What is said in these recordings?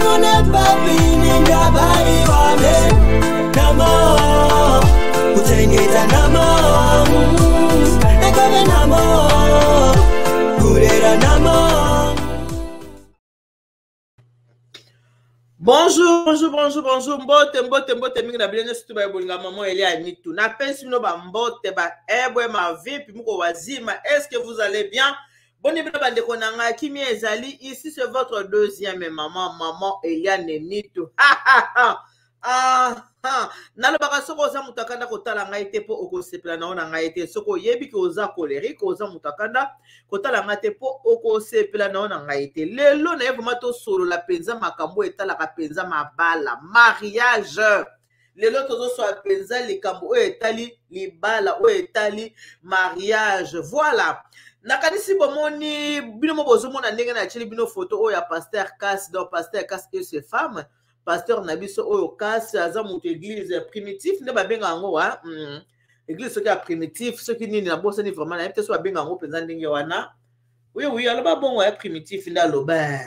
Ningone papi ningabari wale Namo Kutengeta namo Ekobe namo Kurera namo. Bonjour, mbote mingi na bilenge situ ba bolinga maman Elia Nitu. Na pensi mino ba mbote ba ebwe ma vipi muko wazima. Est-ce que vous allez bien? Boni bino ba ndeko nanga kimi ezali. Ici c'est votre deuxième maman Elia Nitu. Nalo baka soko oza mutakanda kotala ngai te po okosepela na ona ngai te soko yebi ke oza colérique oza mutakanda kotala ngai te po okosepela na ona ngai te lelo na yevo mato solo la penza makambo etala ka penza mabala mariage lelo tozo so penza likambo o etali libala o etali mariage voilà nakanisi bomoni bino mo bozo mona ndenge na chili bino photo o ya pasteur Cass donc pasteur Cass et ses femmes pasteur Nabiso oyo kasi aza mutu église primitif nde babenga yango wa église soki ya primitif soki nini na bosani vraiment na yebite so babenga yango mpenza ndenge wana oui aloba bongo ya primitif nde aloba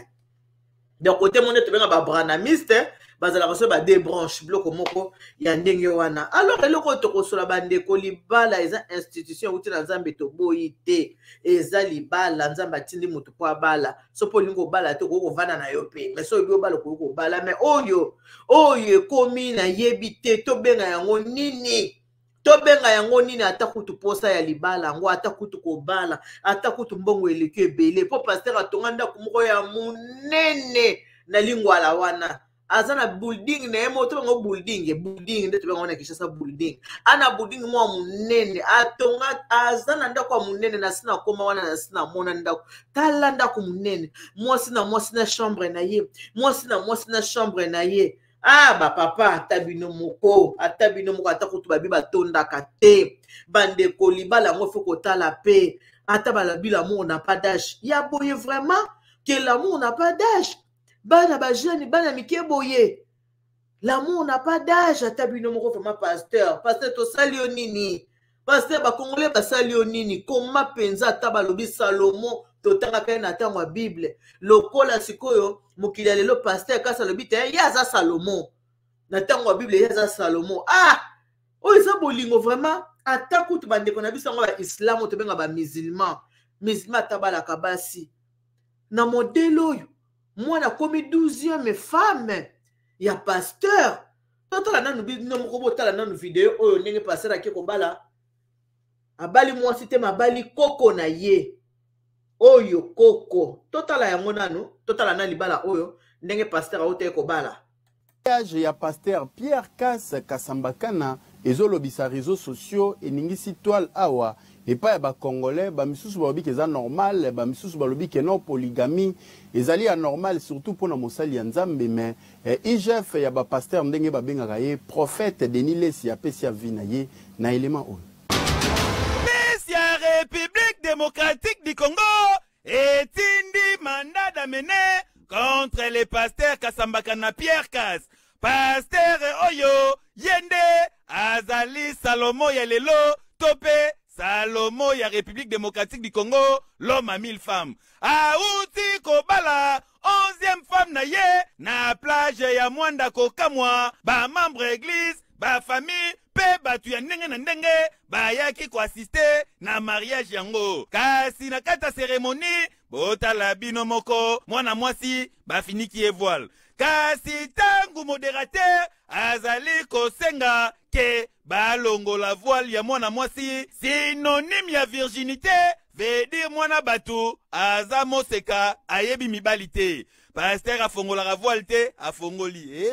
donc côté monde tobenga babranamiste bazalaka so badébranche biloko moko ya ndenge wana alors eloko tokosola bandeko libala eza institution euti na nzambe toboyi te eza libala nzambe atindi motu po abala so mpo olingi obala te okoki kovanda na yo mpe mais so oyebi obala okoki kobala mais oyo ekomi nayebi te tobenga yango nini ata kutu posa ya libala yango ata kutu kobala ata kutu mbongo eleki ebele po paster atonga ndako moko ya munene na lingwala wana azana building na yemo to ngo building nde to ngona kishasa building ana building mo munene atonga azana ndako munene na sina koma wana na sina mona ndako tala ndako munene mwasi na chambre na ye mwasi na chambre na ye ba papa atabino moko atakutu babi batondaka te bande ko libala ngo foko tala pe atabala bila mo na pas d'âge ya boye vraiment que l'amour n'a pas d'âge. Bana ba jeune bana mike boye l'amour n'a pas d'âge atabino moko vraiment pasteur to salio nini pasteur ba congolais ba salio nini koma penza atabalobi Salomo totanga kai na tango Bible lokola sikoyo mokili lelo pasteur Cass lobi te yaza Salomo na tango Bible yaza Salomo o eza bolingo vraiment atakutu bandeko na biso ngo ba islam to benga ba musulman tabala kabasi na modelo oyo mwana komi 12e femme ya pasteur totala nanu bino moko botala nanu video oyo ndenge pasteur ake kobala abali mwasi te mabali koko na ye oyo koko totala yango nanu totala na libala oyo ndenge pasteur aote kobala ya pasteur Pierre Cass Kasambakana ezolobisa réseaux sociaux eningisi toile awa epa ya ba congolais ba misusu balobi ke za normal ba misusu balobi ke non polygamie ezali anormal surtout pour na mosali ya nzambe mais IGF ya ba pasteur ndenge ba bengaka ye prophète Denis Lesi apesi ya vie na ye na élément oyo Messia République démocratique du Congo etindi mandat d'amener contre les pasteurs Kasambakana Pierre Cass pasteur oyo yende azali Salomo ya lelo topé Salomo ya République démocratique du Congo l'homme à 1000 femmes auti kobala 11e femme na ye na plage ya Mwanda kokamwa ba membre église ba famille pe batu ya ndenge na ndenge bayaki ko assister na mariage yango kasi na kata cérémonie botala bino moko mwana mwasi bafiniki e voile kasi tangu modérateur azali kosenga ke balongo la voile ya mwana mwasi synonyme ya virginité veut dire mwana batu aza moseka ayebi mibali te pasteur afongolaka voile te afongoli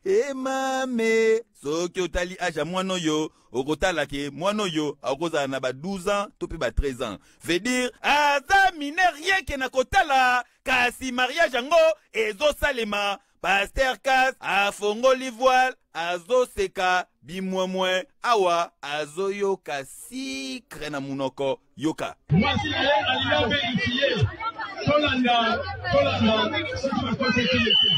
ema me soki otali aja mwana oyo okotala ke mwana oyo akozala na ba 12 ans to pe ba 13 ans veut dire aza mineur rien ke na kotala kasi mariage yango ezosalema pasteur Cass afongoli voile azoseka bimwemwe awa azoyoka sikre na munoko yoka mwasi na ye alinga verifie tolanda soki bakosekile te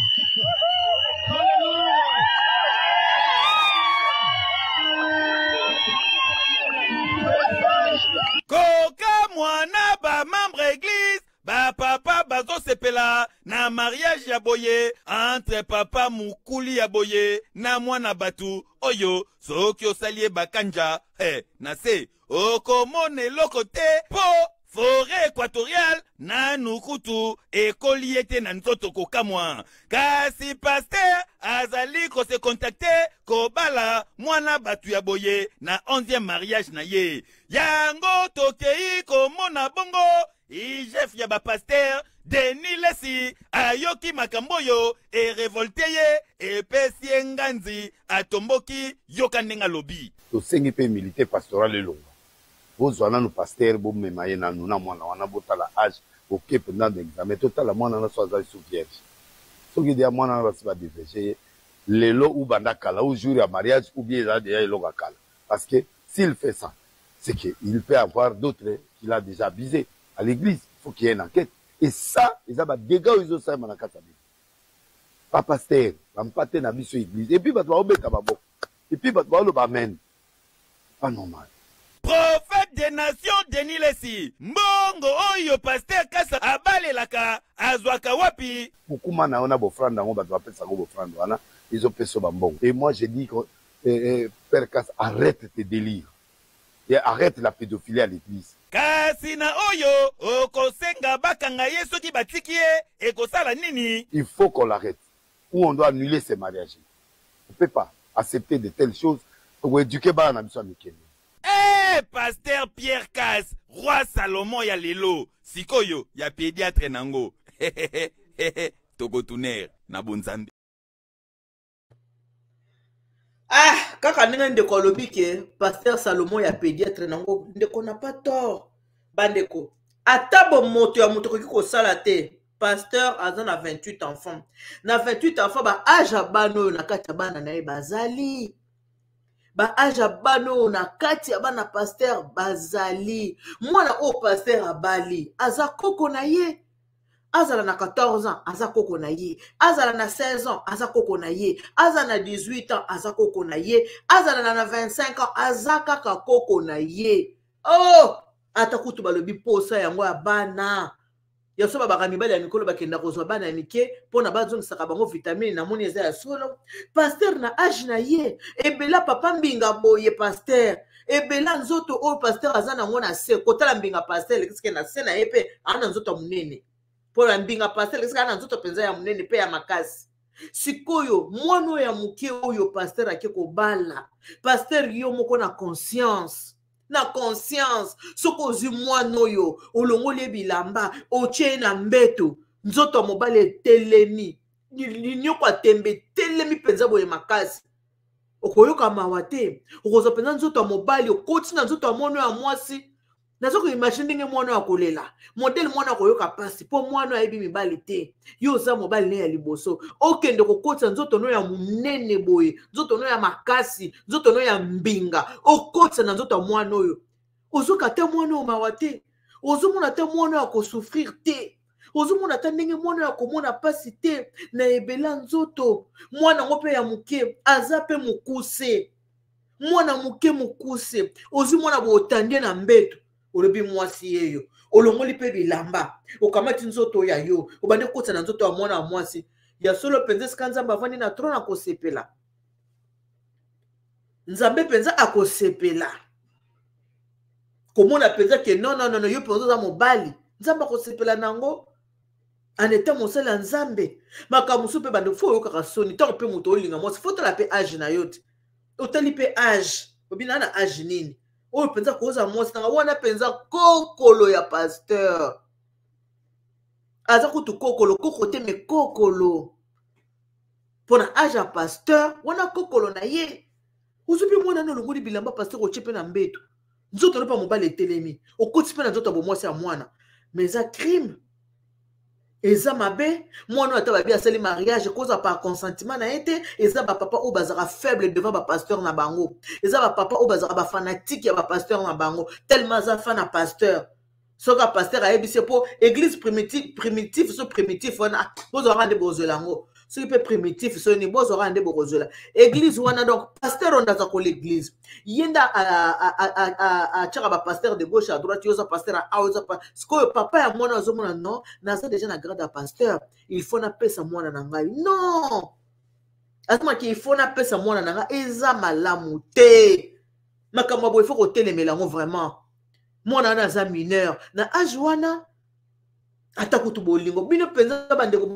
koka mwana ba membre église ba papa bazo sepela na na mariage ya boye entre papa mukuli ya boye na mwana batu oyo soki osali bakanja na se okomona eloko te po forêt équatoriale na nukutu ekoli ete na nzoto kokamwa kasi paster azali kose contacte kobala mwana batu ya boye na 11e mariage na ye yango tokei komona bongo chef ya bapaster Denis Lesi ayoki makambo oyo revolte ye epesi enganzi atomboki yoka ndenga lobi tosengi pe milité pastoral elonga bozwana no paster bomema ye na nuna mwana wana botala age oke pendant d'examen totala mwana na so azali sous vierge soki dia mwana na basi badéverge lelo ou banda kala ou jour ya mariage ou bien là déjà elonga kala parce que s'il fait ça c'est qu'il peut avoir d'autres qu'il a déjà abusé à l'église il faut qu'il y ait une enquête et ça ils ont dégâts ils ont ça na kata bi pas pasteur bampate na biso église et puis bato baobeta baboko et puis bato baoloba amen pas normal. Prophète des nations Denis Lesi mbongo oyo pasteur kasa abalelaka azwaka wapi mukuma na ona bofranda ngo bato bapesa ngo bofranda wana ils ont peso bambongo et moi j'ai dit que père Kassa arrête tes délires et arrête la pédophilie à l'église kasi na oyo okosenga bakanga ye soki batiki ye ekosala nini il faut qu'on l'arrête ou on doit annuler ces mariages on peut pas accepter de telles choses pour éduquer bana na biso mikene. Pasteur Pierre Kassa roi Salomon ya lelo sikoyo ya pédiatre nango tokotuner na bonzambe kaka ndenge ndeko alobi ke pasteur Salomon ya pédiatre nango ndeko na pas tort bandeko ata moto ya moto koki kosala te pasteur aza na 28 enfants na 28 enfants ba age bano na kati bana na ye bazali ba aja bano na kati ya bana pasteur bazali mwana o pasteur abali aza koko na ye azala na 14 ans aza koko na ye azala na 16 ans aza koko na ye azala na 18 ans aza koko na ye azala na 25 ans aza kaka koko na ye oh ata kutu balobi posa yango ya bana ya so babaka mibali ya mikolo bakenda kozwa bana ya mike mpona bazongisaka bango vitamine na moni eza ya solo pasteur na age na ye ebela papa mbinga boye pasteur ebela nzoto oyo pasteur aza nango na se kotala mbinga pasteur lekisike na se na ye mpe ana nzoto ya monene mpona mbinga pasteur lekisike ana nzoto mpenza ya monene mpe ya makasi sikoyo mwana oyo ya moke oyo pasteur ake kobala pasteur yo moko na conscience na conscience soko ozwi mwana oyo olongoli bilamba otie na mbeto nzoto mobale telemi ninyoko atembe telemi penza boye makasi okoyoka mawa te okozwa penza nzoto mobali okoti na nzoto mwana ya mwasi nazoko imagine ndenge mwana wa kolela modele mwana koyoka pasi po mwana ayebi mibali te yo oza mobali ne ya liboso okende kokotisa nzoto no ya munene boye nzoto no ya makasi nzoto no ya mbinga okotisa na nzoto mwana oyo ozoka te mwana o mawa te ozomona te mwana akosouffrir te ozomona te ndenge mwana akomona pasi te na ebela nzoto mwana ngo mpe ya moke aza mpe mokuse mwana moke mokuse ozwi mwana bootandie na mbeto olobi mwasi yeyo olongoli mpe bilamba okamati nzoto ya yo obande kokotisa na nzoto ya mwana ya mwasi ya solo mpenza esika nzambe avandi na trone akosepela nzambe mpenza akosepela komona mpenza ke non yo mpenza oza mobali nzambe akosepela nango aneta mosala ya nzambe makambo mosusu mpe bande fo oyokaka soni ntango mpe moto olinga mwasi fo tala mpe age na yo te otali mpe age obina na age nini oyo penza koza mwasi nanga wana penza kokolo ya pasteur aza kutu kokolo koko te me kokolo mpona age ya pasteur wana kokolo na ye ozubi mwana na olongoli bilamba pasteur otie mpe na mbeto nzoto lopa mobali etelemi okoti mpe na nzoto ya bomwasi ya mwana me eza crime eza mabe mwana oyo ata babi asali mariage koza par consentiment na ye te eza bapapa oyo bazalaka faible devant bapasteur na bango eza bapapa oyo bazalaka bafanatike ya bapasteur na bango tellement aza fa na pasteur soki pasteur ayebisi mpo église primitive so primitif wana bozwaka nde bozwela yango ce qui peut primitif ce ni bozo rande bokozola église wana donc pasteur on daza ko l'église yenda a tchaka ba pasteur de gauche à droite yoza pasteur à oza parce papa ya mwana azomona non naza déjà na grade à pasteur il faut na pesa mwana na ngai non asma ki il faut na pesa mwana na ngai eza malamu te makambo bo il faut ko telemela ngo vraiment mwana na za mineur na âge wana ata kutu bolingo bino penza bandeko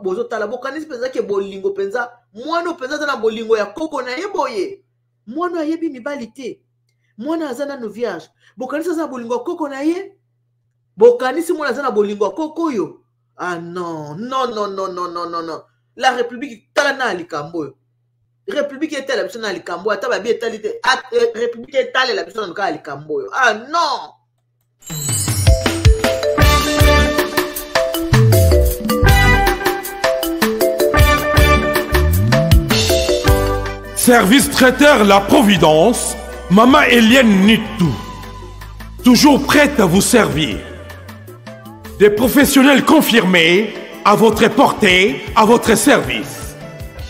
bozotala bokanisi penza ke bolingo penza mwana penza za na bolingo ya koko na yeboye mwana ayebi mibali te mwana aza nanu vierge bokanisi za bolingo ya koko na ye bokanisi mwana aza na bolingo ya koko yo ah non non non non non non non non la république tala na likambo yo république est la personne à likambo ata babi etali te république est la personne à likambo yo ah non. Service traiteur La Providence, Maman Eliane Nitou. Toujours prête à vous servir. Des professionnels confirmés, à votre portée, à votre service.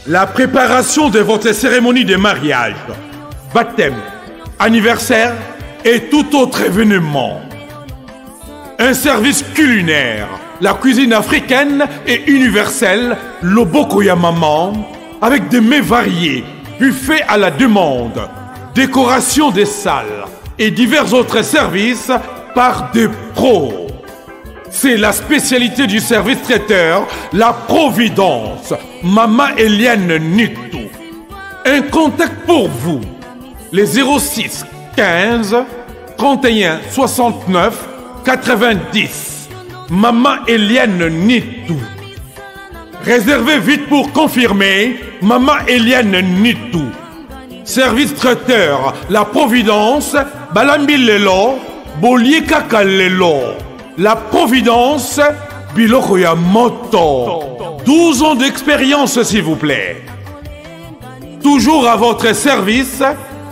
La préparation de votre cérémonie de mariage, baptême, anniversaire et tout autre événement. Un service culinaire, la cuisine africaine et universelle, Loboko ya Maman, avec des mets variés, buffet à la demande, décoration des salles et divers autres services par des pros. C'est la spécialité du service traiteur, La Providence, Maman Eliane Nitou. Un contact pour vous, les 06 15 31 69 90. Maman Eliane Nitou. Réservez vite pour confirmer, Maman Eliane Nitou. Service traiteur, La Providence, Balambi Lelo, Bolier Kaka Lelo. La Providence, Biloko ya Moto. 12 ans d'expérience, s'il vous plaît. Toujours à votre service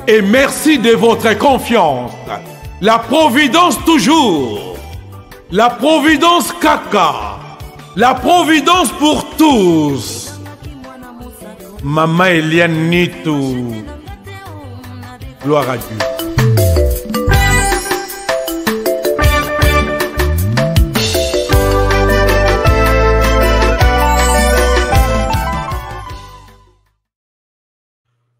et merci de votre confiance. La Providence toujours. La Providence Kaka. La Providence pour tous. Maman Eliane Nitou. Gloire à Dieu.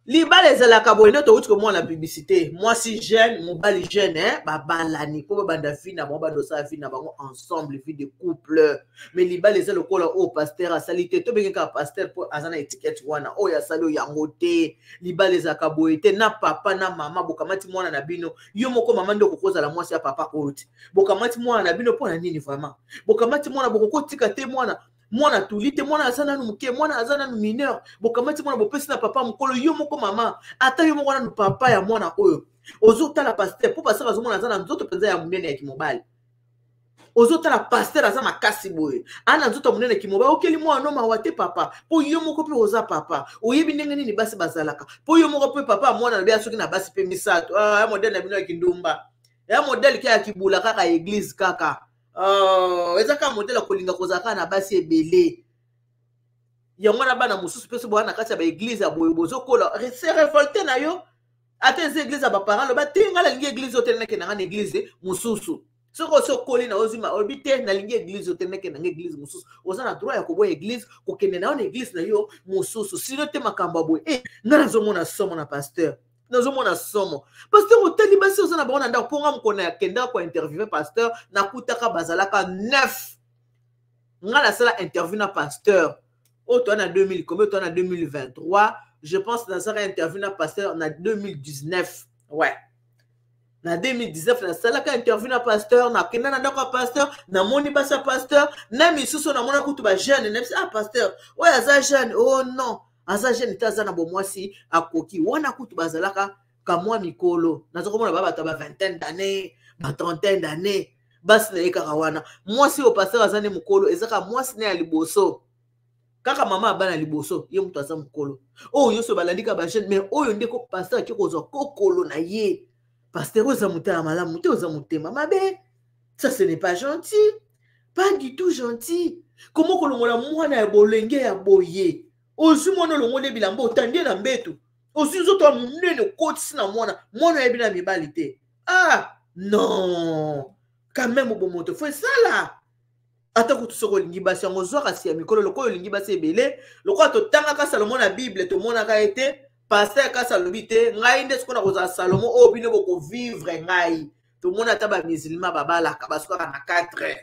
Libala ezalaka boye noto uti ko mwana publicité moi si jeune mobali jeune hein babalani po banda fina mo bando sa fina bango ensemble vie de couple mais libala ezalo kola o pasteur asalite to bengeka pasteur po azana étiquette wana o ya salo yango te libala ezaka boye te na papa na mama bokamati mwana na bino yo moko mama ndo kokoza la mwasi ya papa ote bokamati mwana na bino pona nini vraiment bokamati mwana bokokotika te mwana tulite mwana azana nuke mwana azana nu mineur bokamati mwana bopesi na papa mukolo yo moko mama ata yo moko na papa ya mwana oyo ozotala pasteur po pasteur azomona azana nzoto penza ya munene ya kimobali ozotala pasteur aza makasi boye ana nzoto munene ya kimobali okeli mwana no mawate papa po yo moko pe oza papa oyebi ndenge nini basi bazalaka po yo moko pe papa mwana na bia soki na basi pe misato ya modèle na bino ya kindumba ya modèle ki ya kibula kaka église kaka ezaka modèle kolinga kozaka na basi ebele yango na bana mususu pe so bwana kati ya ba église ya boye bozokola se révolté na yo ata eza église ya ba parents ba tinga la lingi église oteleke na ngana église mususu soko sokoli na ozima obite na lingi église oteleke na église mususu oza na droit ya koboya église kokende na ona église na yo mususu sino te makambo boye ngana zomona somo na pasteur nazomona somo pasteur oteli basi oza na bango na ndako mponga mokona ya kenda kwa interviewe pasteur nakutaka bazalaka 9 nga nasala interview na pasteur oyo toa na 2000 combien toa na 2023 je pense nasala interview na pasteur na 2019 ouais na 2019 nasalaka interview na pasteur nakenda na ndako ya pasteur namoni basi ya pasteur na misusu namona kutu ba jeune na ah pasteur oyo aza jeune oh non aza jeune te aza na bomwasi akoki wana kutu bazalaka kamwa mikolo nazokomona babato ba vingtaine d'années ba trentaine d'années basi na yekaka wana mwasi o pasteur aza ne mukolo ezaka mwasi ne ya liboso kaka mama abana liboso ye mutu aza mukolo oyo nyonso balandika ba jeune mais oyo ndeko pasteur aki kozwa kokolo na ye pasteur oza mutema malamu te oza mutema mabe ça ce n'est pas gentil Pas du tout gentil. Comment que le mwana ya bolenge ya boye? Ozu mwana le mwana bilambo tandie na mbetu. Ozu zoto munene koti na mwana ya bina mibalite. Ah non. Quand même bon moto faut ça là. Ata ko tusoko lingi basi yango zwaka si ya mikolo loko lingi basi ebele loko to tanga ka Salomon na Bible to mona ka été pasteur ka salobité ngai nde siko na ko za Salomon o bino boko vivre ngai to mona ta ba musulman babala ka basuka na 4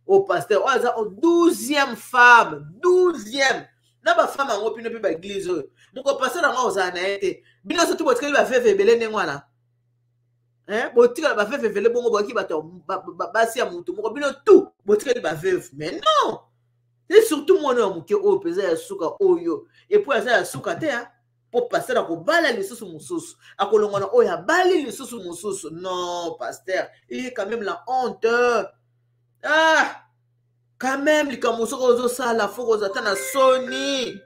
au pasteur o za 12e femme 12e na ba femme ngo pino pe ba église moko pasteur na ngo za na été bino so to botkeli ba veve ebele ndengwana botika ba veve vele bongo boki bato basi ya mutu moko bino tout botika ba veve mais non et surtout moi no muke o peza ya suka oyo et puis ya suka te pour passer à ko bala lisusu mususu akolongona oyo bali lisusu mususu non pasteur il y a quand même la honte ah quand même likamuso ko ça la foko za tana soni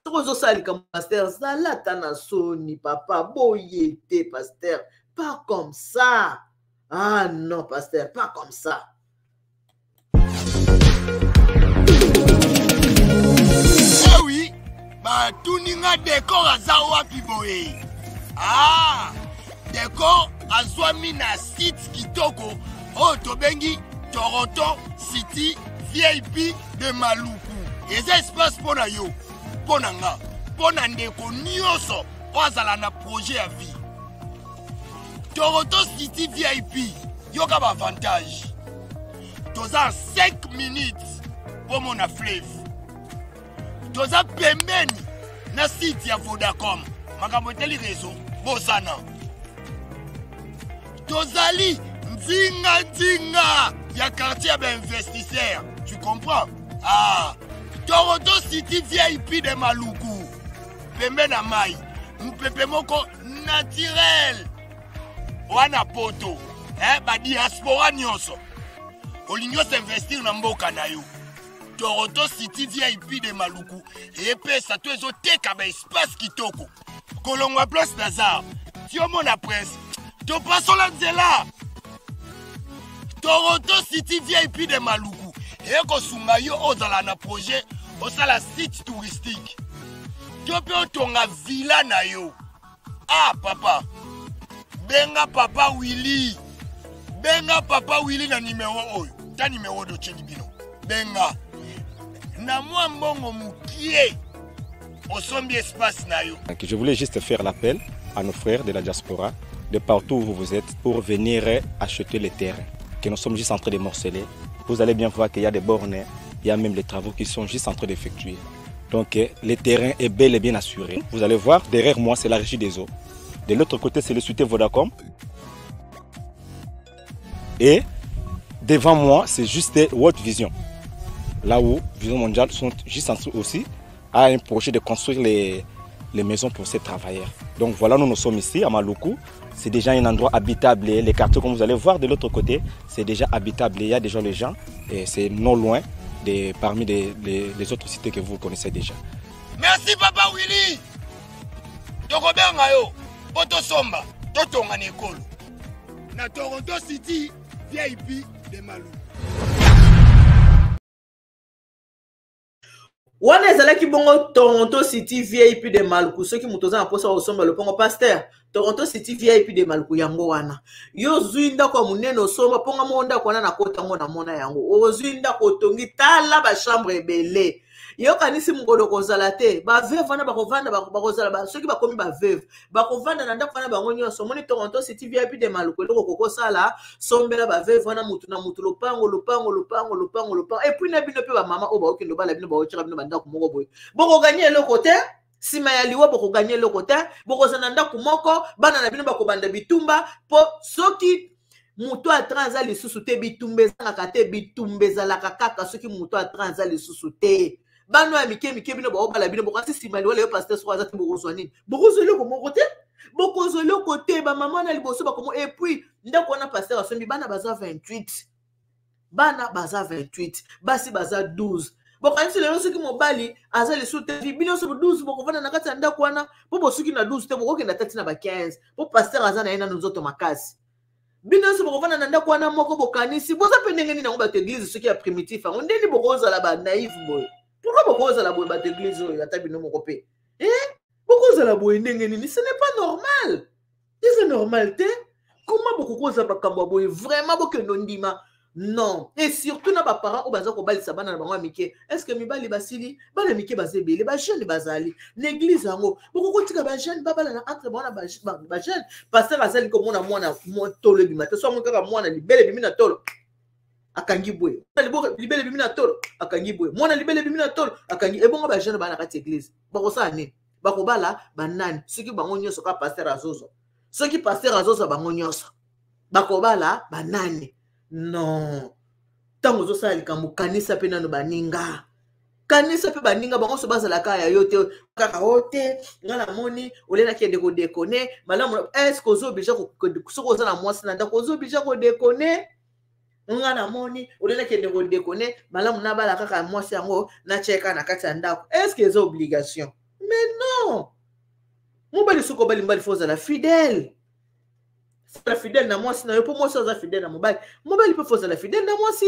ko ça likamuso pasteur ça la tana soni papa boyete pasteur. Pas comme ça. Ah non, pasteur, pas comme ça. Eh oui, bah tout ninga décor à Zawa Piboé. Ah, décor à Zwamina site Kitoko, oh Tobengi, Toronto City, VIP de Maluku. Et ça espace pour na yo, pour nanga, pour nandeko nyoso, oazala na projet à vie. Toronto City VIP, yoga avantage. Toza 5 minutes pour mon fleuve. Toza pembeni na site ya Vodacom. Makamoteli réseau, bosana. Tozali nzinga ya quartier d'investisseurs. Tu comprends? Ah, Toronto City VIP de Maluku. Pembeni na mai. Mpepe moko naturel. Wana poto, ba diaspora nyonso. Olingo s'investir na mboka na yo. Toronto City VIP de Maluku. Et pe sa to ezo teka ba espace kitoko. Kolongwa place Nazar. Tio mona presse. To paso la nzela. Toronto City VIP de Maluku. Et ko sunga yo ozala na projet osala site touristique. Tio pe otonga villa na yo. Ah papa. Benga papa Willy. Benga papa Willy na numéro oyo. Ta numéro de Chelibino. Benga. Na moi mbongo mukie. Osombi espace na yo. Je voulais juste faire l'appel à nos frères de la diaspora, de partout où vous êtes, pour venir acheter les terrains que nous sommes juste en train de morceler. Vous allez bien voir qu'il y a des bornes, il y a même les travaux qui sont juste en train d'effectuer. Donc le terrain est bel et bien assuré. Vous allez voir, derrière moi, c'est la régie des eaux. De l'autre côté, c'est le société Vodacom. Et devant moi, c'est juste World Vision. Là où Vision Mondiale sont juste en dessous aussi, a un projet de construire les maisons pour ces travailleurs. Donc voilà, nous sommes ici à Maluku. C'est déjà un endroit habitable. Les quartiers, comme vous allez voir de l'autre côté, c'est déjà habitable. Il y a déjà les gens. Et c'est non loin parmi les autres cités que vous connaissez déjà. Merci Papa Willy. Tokobenga yo. Poto somba, totonga nekolo. Na Toronto City, VIP de Maluku. Wana ezalaki bongo Toronto City VIP de Maluku. Ceux qui mutoza na posa osomba le pongo pasteur. Toronto City VIP de Maluku yango wana. Yo zuinda kwa munene osomba ponga monda kwa na kota ngona mona yango. Ozuinda ko tongi tala ba chambre ebele. Yo kanisi mungolo kozala te ba veve wana bakovanda bakozala ba soki bakomi ba veve bakovanda na ndako wana bango nyonso moni Toronto City VIP de Maluku loko kokosala sombela ba veve wana mutu na mutu lopango et puis na bino pe ba mama o ba okendo bala bino ba ochira bino bandako moko boy boko gagner le côté sima ya liwa boko gagner le côté boko zana ndako moko bana na bino bakobanda bitumba po soki mutu a transa lisusu te bitumbe zanga te bitumbe zalaka kaka soki mutu a transa lisusu te bano ya mike bino ba obala bino bokasi simali wala yo pasteur so azati bokozwa nini bokozwele ko moko te bokozwele ko te ba mama na liboso ba komo et puis ndako wana pasteur asombi bana baza 28 bana baza 28 basi baza 12 bokanisi lelo soki mobali aza lisusu te bino so 12 bokovanda na kati ya ndako wana po bosuki na 12 te bokokenda tati na ba 15 po pasteur aza na ye nano nzoto makasi bino so bokofana na ndako wana moko bokanisi boza pe ndenge nini nango bato église soki ya primitif yango ndeni bokozala ba naïf boye pourquoi bokozala boye bato église oyo ata bino moko pe bokozala boye ndenge nini ce n'est pas normal c'est normal te comment bokokoza bakambo ya boye vraiment bokendo ndima non et surtout na baparents oyo baza kobalisa bana na bango ya mike est-ce que mibali basili bana mike baza ebele bajeune bazali na église yango bokokotika bajeune babala na entre bana bajeune paster azali komona mwana tolo ebima te so amoni kaka mwana libele ebimi na tolo akangi boye libele ebimi na tolo akangi boye mwana libele ebimi na tolo akangi ebongo bajeune bana kati église bakosala nini bakobala banani soki bango nyonso ka paster azozo soki paster azozo bango nyonso bakobala banani non tango ozosala likambo kanisa mpe nano baninga kanisa mpe baninga bango so bazalaka ya yo te kaka o te nga namoni olenaki ende kodekone malamu estce ozoblige soki oza na mwasi na ndako ozoblige kodekone nga namoni olenaki ende kodekone malamu nabala kaka mwasi yango nacheka na kati ya ndako estce eza obligation mais non mobali soki obali mbali fo ozala fidèle la fidèle na mwasi na yo po mwasi aza fidèle na mobali mobali pe foza la fidèle na mwasi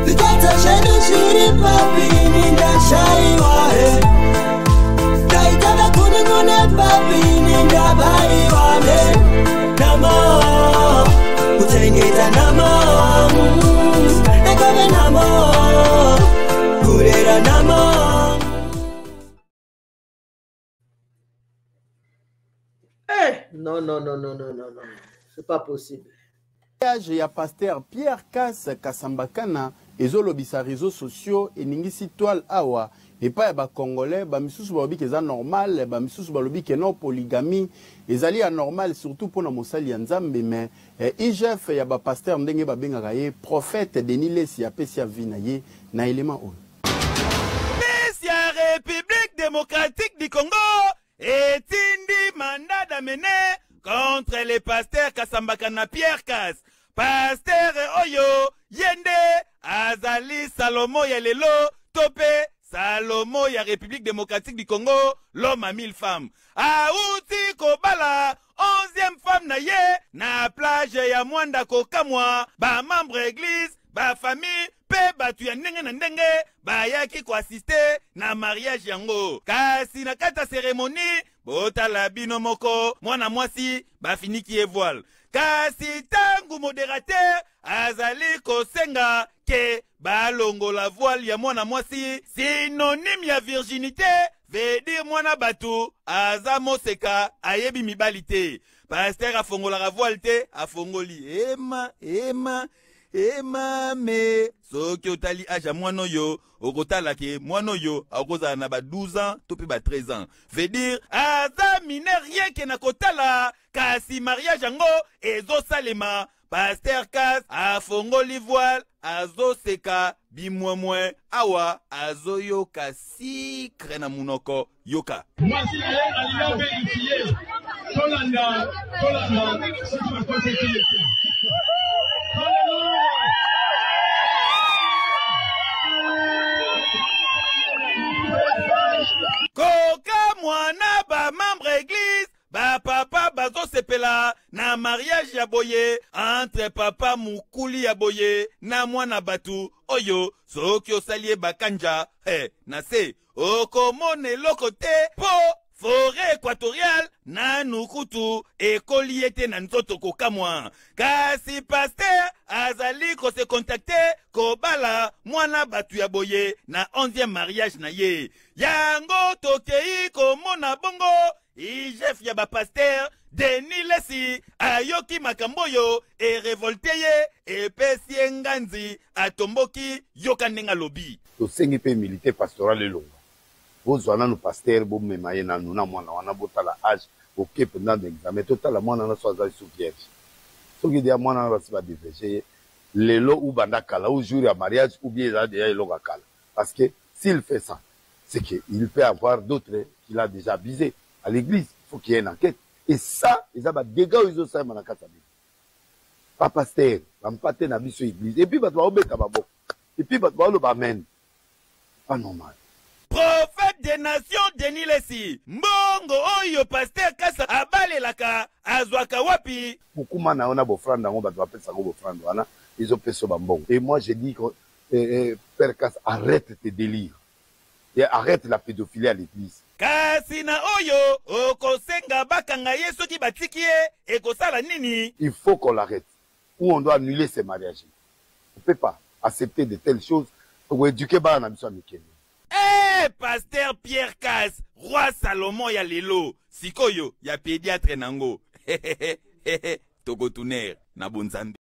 Vikata shenu shiri papi ninda shai wae Kaitana kuningune papi ninda bari wale Nama Utengita nama Nekome nama Kurera nama Non, c'est pas possible. Il y a pasteur Pierre Kass Kasambakana ezolobisa réseaux sociaux et ningisi toile awa et pas ba congolais ba misusu balobi que ça normal ba misusu balobi que non polygamie ezali anormal surtout pour na mosali ya Nzambe mais IGF ya ba pasteur ndenge ba bengaka ye prophète Denis Lesi apesi ya vina ye na élément oyo. Messia République démocratique du Congo etindi mandat d'amener contre les pasteurs Kasambakana Pierre Kass. Pasteur Oyo Yende Azali Salomo Yelelo Topé Salomo ya République démocratique du Congo, l'homme à 1000 femmes. Aouti Kobala, 11e femme na ye, na plage ya Mwanda Kokamwa, ba membre église, ba famille, pe batu ya ndenge na ndenge, ba yaki ko assister na mariage yango. Kasi na kata cérémonie, botala bino moko, mwana mwasi, ba finiki e voile. Kasi tangu modérateur, azali kosenga ke balongo la voile ya mwana mwasi, synonyme ya virginité, veut dire mwana batu, aza moseka, ayebi mibalite. Pasteur afongola la voile te, afongoli. Ema me soki otali aja mwano yo okotala ke mwano yo akoza na ba 12 ans to pe ba 13 ans veut dire aza mineur rien ke na kotala kasi mariage yango ezo salema. Pasteur Kass afongoli voile azo seka bimwemwe awa azo yoka sikre na munoko yoka mwasi ye alinga verifiye tolanda soki bakosekile te. Koka mwana ba membre église ba papa bazo sepela na mariage ya boye entre papa mukuli ya boye na mwana batu oyo soki osalie bakanja na se okomone lokote po forêt équatoriale na nukutu ekoli ete na nzoto kokamwa kasi pasteur azali ko se contacter kobala mwana batu ya boye na 11e mariage na ye yango tokei komona bongo IGF ya ba pasteur Denis Lesi ayoki makamboyo e révolté ye e pesi nganzi atomboki yoka ndenga lobi tosengi pe milité pastoral elonga bozwana no pasteur bomema ye na nuna mwana wana botala âge oke pendant d'examen totala mwana na so azali sous vierge soki dia mwana na basi ba diverger lelo ou banda kala ou jour ya mariage ou bien là déjà elonga kala parce que s'il fait ça c'est que il peut avoir d'autres qu'il a déjà abusé à l'église. Il faut qu'il y ait une enquête. Et ça, ils ont des dégâts ils ont ça dans la pas pasteur, pas pater dans l'église. Et puis, bah, tu vas au et puis, bah, tu vas au bamen. Pas normal. Prophète des nations Denis Lesi. Mbongo oyo pasteur Kasa abalelaka azwaka wapi. Beaucoup na on a bofranda on va appeler ça bofranda wana ils ont peso bambongo. Et moi j'ai dit que Père Kasa arrête tes délires. Et arrête la pédophilie à l'église. Kasi na oyo okosenga bakanga yesu ki batiki ye ekosala nini? Il faut qu'on l'arrête. Ou on doit annuler ces mariages. On ne peut pas accepter de telles choses pour éduquer bana biso mikeni. Eh, pasteur Pierre Casse, roi Salomon ya lelo, sikoyo ya pédiatre nango. Tokotuner na bonzambe.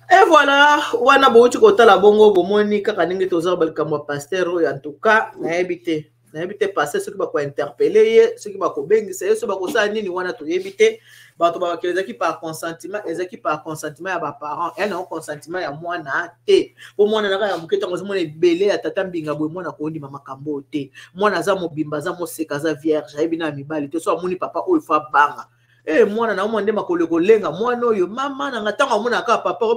Et voilà, wana bouti kota la bongo bomoni kaka ningi toza balkamwa pasteur en tout cas na ebité passer ceux qui va ko interpeller ceux qui va ko bengisa ceux ba ko sa nini wana to ebité ba to ba keleza ki par consentement ezaki par consentement ya ba parents et non consentement ya mwana te po mwana naka ya muketa ngo mona ebele ya tata mbinga boy mwana ko ndi mama kambo te mwana za mobimba za moseka za vierge ebina mibali te so amuni papa o ifa banga. Eh, mwana na mwande makole kolenga mwana oyo mama na ngatanga mwana ka papa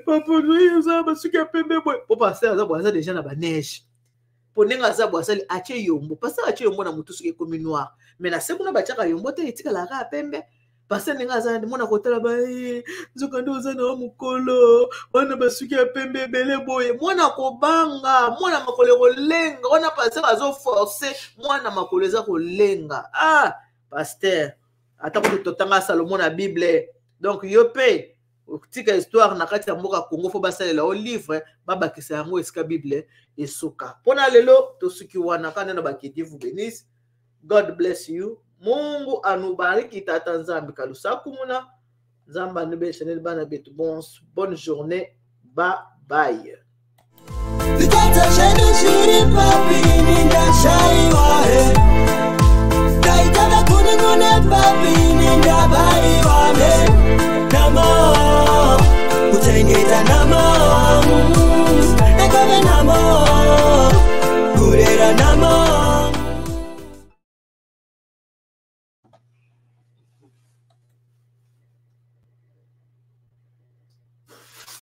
papa no za basuki pembe boy papa ça za boza déjà na ba neige ponenga za boza li ache yombo pasa ache yombo na mutu suki komi noir mais na sekuna ba chaka yombo te itika la ka pembe pasa nenga za mwana kotala ba nzoka ndo za na mukolo wana basuki pembe bele boy mwana kobanga mwana makole kolenga wana pasa azo forcer mwana makole za kolenga pasteur atako totanga Salomon na Bible donc yopé tika histoire na kati ya mboka Congo fo basalela au livre baba kisa yango esika Bible esuka pona lelo to suki wana kana na bakiti vous bénisse. God bless you. Mungu anubariki tata nzambi kalusaku muna nzamba nube chanel bana betu bonne journée bye bye. Likata shenu shiri papi ninda shai wae Kaitana kuningune papi ninda bari wale Namo Kutengeta namo Nekove namo Kurera namo